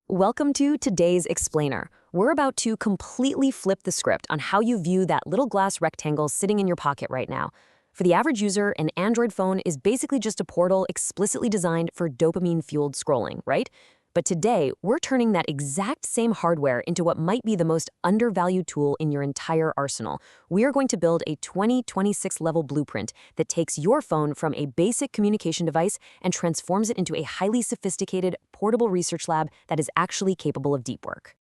Welcome to today's explainer. We're about to completely flip the script on how you view that little glass rectangle sitting in your pocket right now. For the average user, an Android phone is basically just a portal explicitly designed for dopamine-fueled scrolling, right? But today, we're turning that exact same hardware into what might be the most undervalued tool in your entire arsenal. We are going to build a 2026-level blueprint that takes your phone from a basic communication device and transforms it into a highly sophisticated, portable research lab that is actually capable of deep work.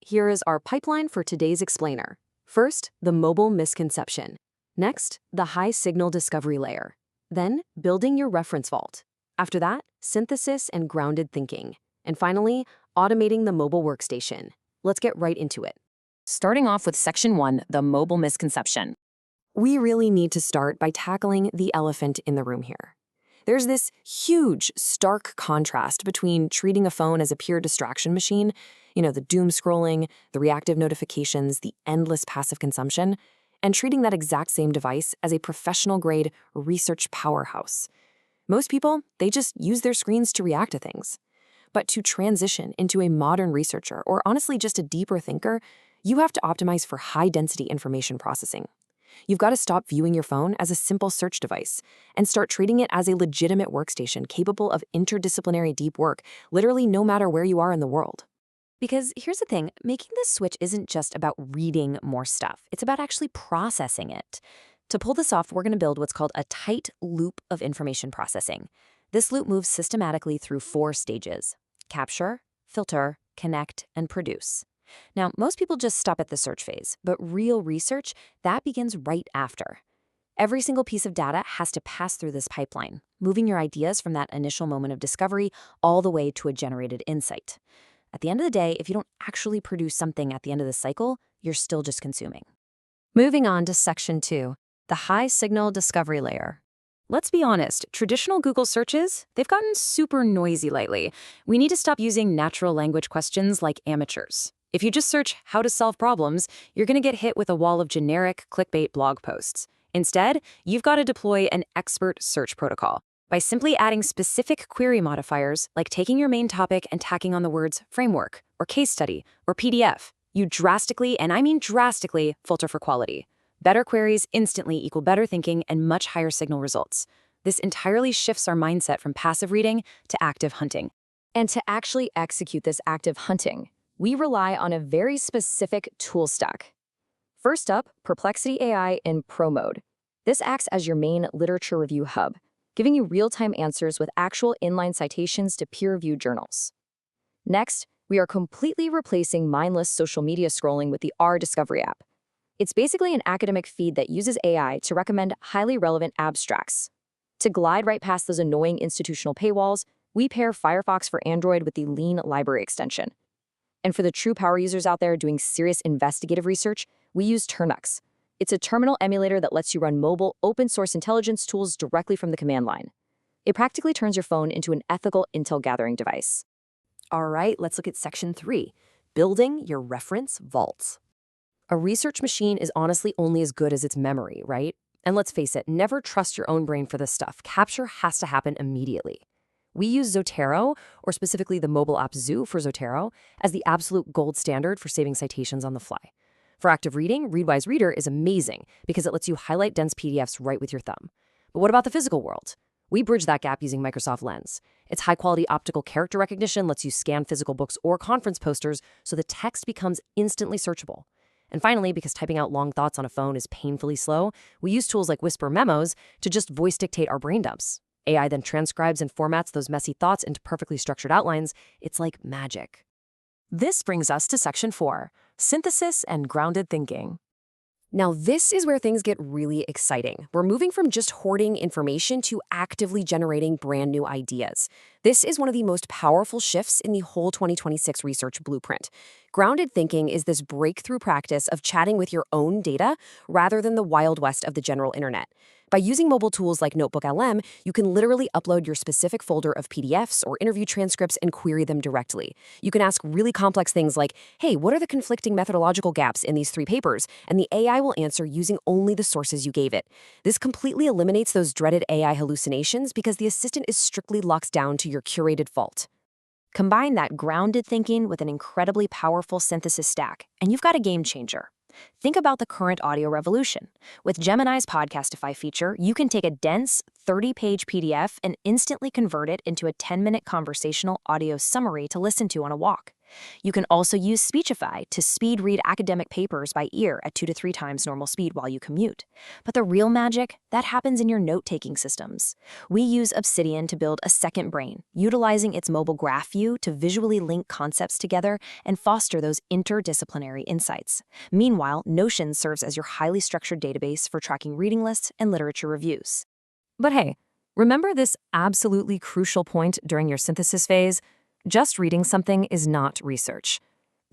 Here is our pipeline for today's explainer. First, the mobile misconception. Next, the high signal discovery layer. Then, building your reference vault. After that, synthesis and grounded thinking. And finally, automating the mobile workstation. Let's get right into it. Starting off with Section 1, the mobile misconception. We really need to start by tackling the elephant in the room here. There's this huge, stark contrast between treating a phone as a pure distraction machine, the doom scrolling, the reactive notifications, the endless passive consumption, and treating that exact same device as a professional-grade research powerhouse. Most people, they just use their screens to react to things. But to transition into a modern researcher, or honestly just a deeper thinker, you have to optimize for high-density information processing. You've got to stop viewing your phone as a simple search device and start treating it as a legitimate workstation capable of interdisciplinary deep work, literally no matter where you are in the world. Because here's the thing, making this switch isn't just about reading more stuff. It's about actually processing it. To pull this off, we're going to build what's called a tight loop of information processing. This loop moves systematically through 4 stages: capture, filter, connect, and produce. Now, most people just stop at the search phase, but real research, that begins right after. Every single piece of data has to pass through this pipeline, moving your ideas from that initial moment of discovery all the way to a generated insight. At the end of the day, if you don't actually produce something at the end of the cycle, you're still just consuming. Moving on to Section 2, the high signal discovery layer. Let's be honest, traditional Google searches, they've gotten super noisy lately. We need to stop using natural language questions like amateurs. If you just search how to solve problems, you're going to get hit with a wall of generic clickbait blog posts. Instead, you've got to deploy an expert search protocol. By simply adding specific query modifiers, like taking your main topic and tacking on the words framework, or case study, or PDF, you drastically, and I mean drastically, filter for quality. Better queries instantly equal better thinking and much higher signal results. This entirely shifts our mindset from passive reading to active hunting. And to actually execute this active hunting, we rely on a very specific tool stack. First up, Perplexity AI in Pro Mode. This acts as your main literature review hub, giving you real-time answers with actual inline citations to peer-reviewed journals. Next, we are completely replacing mindless social media scrolling with the R Discovery app. It's basically an academic feed that uses AI to recommend highly relevant abstracts. To glide right past those annoying institutional paywalls, we pair Firefox for Android with the Lean library extension. And for the true power users out there doing serious investigative research, we use Ternux. It's a terminal emulator that lets you run mobile, open-source intelligence tools directly from the command line. It practically turns your phone into an ethical intel-gathering device. All right, let's look at Section 3, building your reference vaults. A research machine is honestly only as good as its memory, right? And let's face it, never trust your own brain for this stuff. Capture has to happen immediately. We use Zotero, or specifically the mobile app Zoo for Zotero, as the absolute gold standard for saving citations on the fly. For active reading, Readwise Reader is amazing because it lets you highlight dense PDFs right with your thumb. But what about the physical world? We bridge that gap using Microsoft Lens. Its high-quality optical character recognition lets you scan physical books or conference posters so the text becomes instantly searchable. And finally, because typing out long thoughts on a phone is painfully slow, we use tools like Whisper Memos to just voice dictate our brain dumps. AI then transcribes and formats those messy thoughts into perfectly structured outlines. It's like magic. This brings us to Section 4, synthesis and grounded thinking. Now, this is where things get really exciting. We're moving from just hoarding information to actively generating brand new ideas. This is one of the most powerful shifts in the whole 2026 research blueprint. Grounded thinking is this breakthrough practice of chatting with your own data rather than the wild west of the general internet. By using mobile tools like NotebookLM, you can literally upload your specific folder of PDFs or interview transcripts and query them directly. You can ask really complex things like, hey, what are the conflicting methodological gaps in these 3 papers? And the AI will answer using only the sources you gave it. This completely eliminates those dreaded AI hallucinations because the assistant is strictly locked down to your curated vault. Combine that grounded thinking with an incredibly powerful synthesis stack, and you've got a game changer. Think about the current audio revolution. With Gemini's Podcastify feature, you can take a dense 30-page PDF and instantly convert it into a 10-minute conversational audio summary to listen to on a walk. You can also use Speechify to speed read academic papers by ear at 2 to 3 times normal speed while you commute. But the real magic, that happens in your note-taking systems. We use Obsidian to build a second brain, utilizing its mobile graph view to visually link concepts together and foster those interdisciplinary insights. Meanwhile, Notion serves as your highly structured database for tracking reading lists and literature reviews. But hey, remember this absolutely crucial point during your synthesis phase? Just reading something is not research.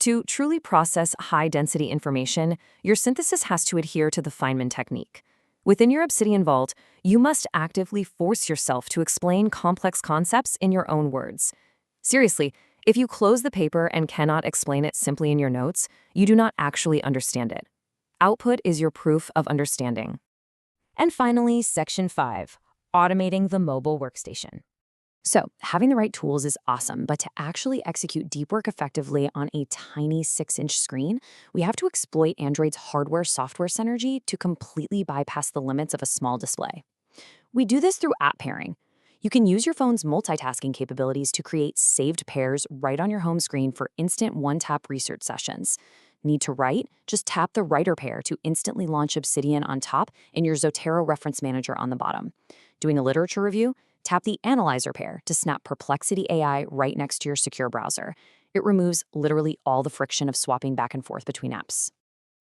To truly process high-density information, your synthesis has to adhere to the Feynman technique. Within your Obsidian Vault, you must actively force yourself to explain complex concepts in your own words. Seriously, if you close the paper and cannot explain it simply in your notes, you do not actually understand it. Output is your proof of understanding. And finally, Section 5, automating the mobile workstation. So, having the right tools is awesome, but to actually execute deep work effectively on a tiny 6-inch screen, we have to exploit Android's hardware-software synergy to completely bypass the limits of a small display. We do this through app pairing. You can use your phone's multitasking capabilities to create saved pairs right on your home screen for instant one-tap research sessions. Need to write? Just tap the writer pair to instantly launch Obsidian on top and your Zotero reference manager on the bottom. Doing a literature review? Tap the Analyzer pair to snap Perplexity AI right next to your secure browser. It removes literally all the friction of swapping back and forth between apps.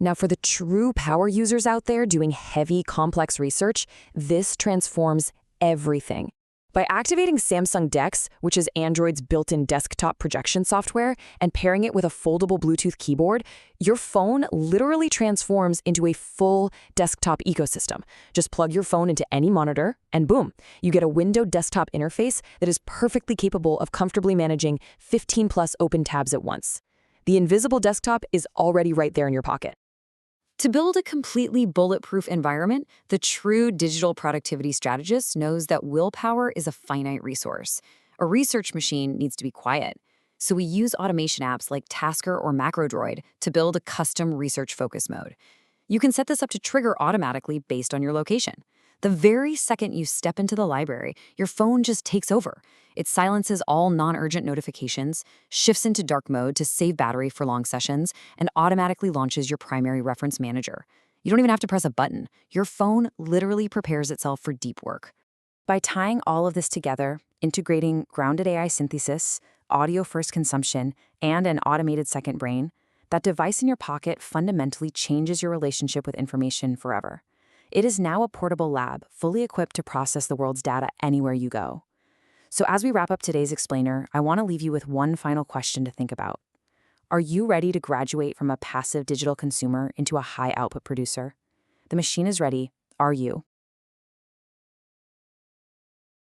Now, for the true power users out there doing heavy, complex research, this transforms everything. By activating Samsung DeX, which is Android's built-in desktop projection software, and pairing it with a foldable Bluetooth keyboard, your phone literally transforms into a full desktop ecosystem. Just plug your phone into any monitor, and boom, you get a windowed desktop interface that is perfectly capable of comfortably managing 15+ open tabs at once. The invisible desktop is already right there in your pocket. To build a completely bulletproof environment, the true digital productivity strategist knows that willpower is a finite resource. A research machine needs to be quiet. So we use automation apps like Tasker or MacroDroid to build a custom research focus mode. You can set this up to trigger automatically based on your location. The very second you step into the library, your phone just takes over. It silences all non-urgent notifications, shifts into dark mode to save battery for long sessions, and automatically launches your primary reference manager. You don't even have to press a button. Your phone literally prepares itself for deep work. By tying all of this together, integrating grounded AI synthesis, audio-first consumption, and an automated second brain, that device in your pocket fundamentally changes your relationship with information forever. It is now a portable lab, fully equipped to process the world's data anywhere you go. So as we wrap up today's explainer, I want to leave you with one final question to think about. Are you ready to graduate from a passive digital consumer into a high-output producer? The machine is ready. Are you?